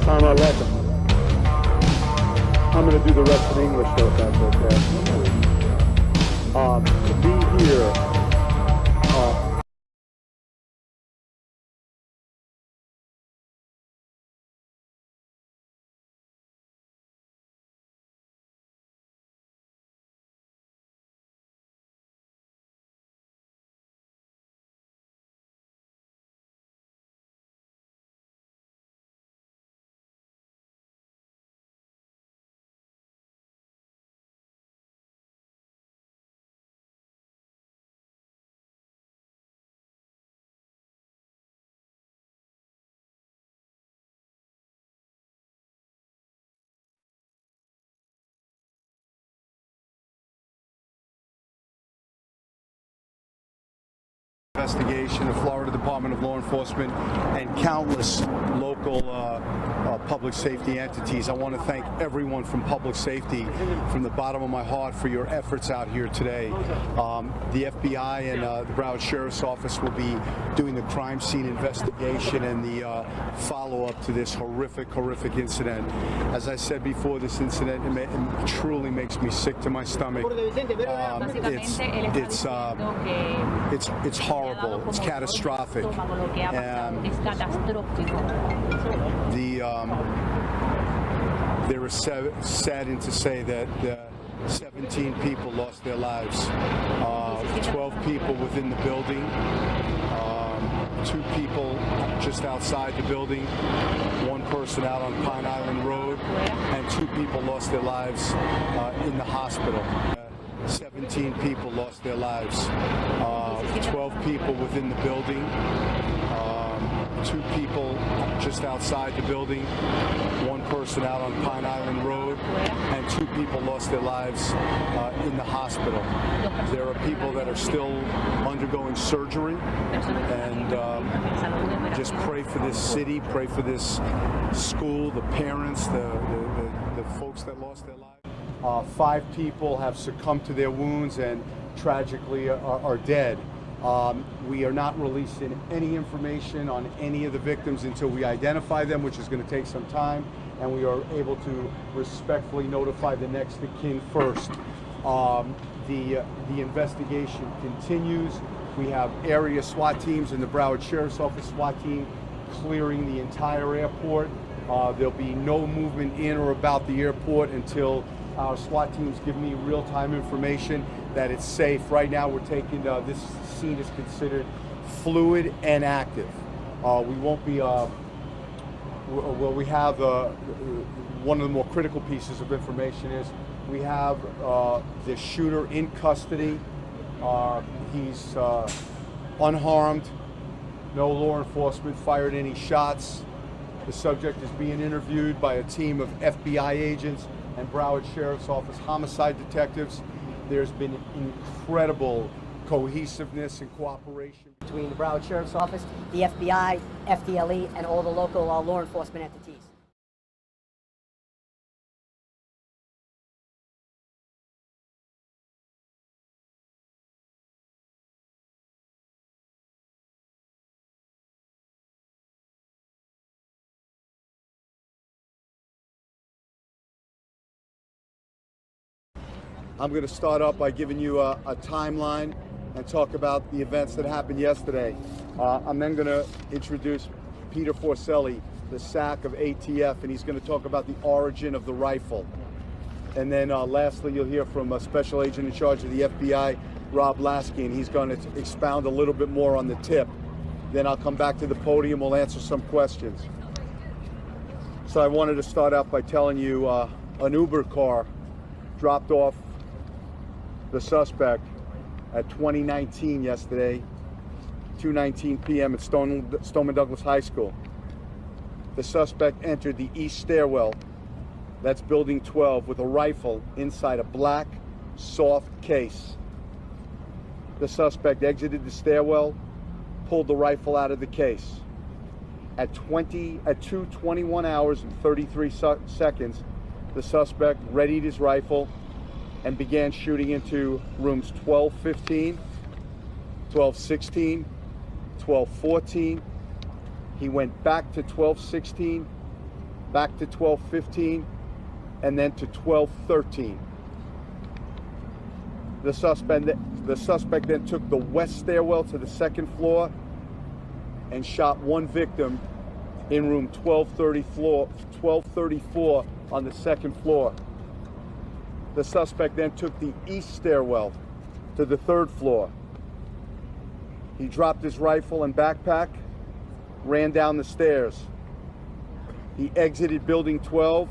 on 11. I'm going to do the rest in English, though, if that's okay. To be here, investigation, the Florida Department of Law Enforcement, and countless local public safety entities. I want to thank everyone from public safety from the bottom of my heart for your efforts out here today. The FBI and the Broward Sheriff's Office will be doing the crime scene investigation and the follow-up to this horrific incident. As I said before, this incident it truly makes me sick to my stomach. It's horrible. It's catastrophic. There is saddening to say that 17 people lost their lives. 12 people within the building. 2 people just outside the building. 1 person out on Pine Island Road, and 2 people lost their lives in the hospital. 17 people lost their lives. 12 people within the building. 2 people just outside the building. 1 person out on Pine Island Road, and 2 people lost their lives in the hospital. There are people that are still undergoing surgery, and just pray for this city, pray for this school, the parents, the folks that lost their lives. 5 people have succumbed to their wounds and tragically are dead. We are not releasing any information on any of the victims until we identify them, which is going to take some time, and we are able to respectfully notify the next of kin first. The investigation continues. We have area SWAT teams and the Broward Sheriff's Office SWAT team clearing the entire airport. There'll be no movement in or about the airport until our SWAT teams give me real-time information that it's safe. Right now we're taking, this scene is considered fluid and active. We won't be, well, we have, one of the more critical pieces of information is we have the shooter in custody. He's unharmed. No law enforcement fired any shots. The subject is being interviewed by a team of FBI agents and Broward Sheriff's Office homicide detectives. There's been incredible cohesiveness and cooperation between the Broward Sheriff's Office, the FBI, FDLE, and all the local law enforcement entities. I'm going to start off by giving you a timeline and talk about the events that happened yesterday. I'm then going to introduce Peter Forcelli, the SAC of ATF, and he's going to talk about the origin of the rifle. And then lastly, you'll hear from a special agent in charge of the FBI, Rob Lasky, and he's going to expound a little bit more on the tip. Then I'll come back to the podium, we'll answer some questions. So I wanted to start out by telling you an Uber car dropped off the suspect at 2019 yesterday, 2:19 p.m. at Stoneman Douglas High School. The suspect entered the east stairwell, that's building 12, with a rifle inside a black, soft case. The suspect exited the stairwell, pulled the rifle out of the case. At 2:21 hours and 33 seconds, the suspect readied his rifle and began shooting into rooms 1215, 1216, 1214. He went back to 1216, back to 1215, and then to 1213. The suspect then took the west stairwell to the second floor and shot one victim in room 1234 on the second floor. The suspect then took the east stairwell to the third floor. He dropped his rifle and backpack, ran down the stairs. He exited building 12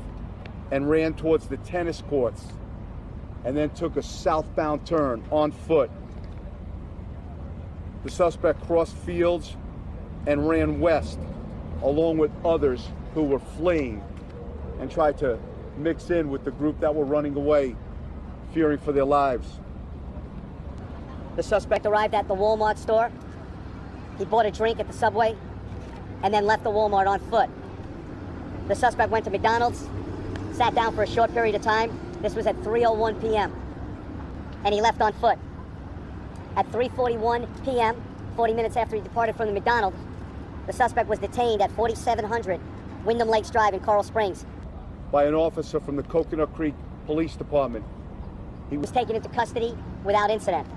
and ran towards the tennis courts, and then took a southbound turn on foot. The suspect crossed fields and ran west, along with others who were fleeing, and tried to mix in with the group that were running away, fearing for their lives. The suspect arrived at the Walmart store. He bought a drink at the Subway and then left the Walmart on foot. The suspect went to McDonald's, sat down for a short period of time. This was at 3:01 p.m. and he left on foot. At 3:41 p.m., 40 minutes after he departed from the McDonald's, the suspect was detained at 4700 Wyndham Lakes Drive in Coral Springs. By an officer from the Coconut Creek Police Department. He was taken into custody without incident.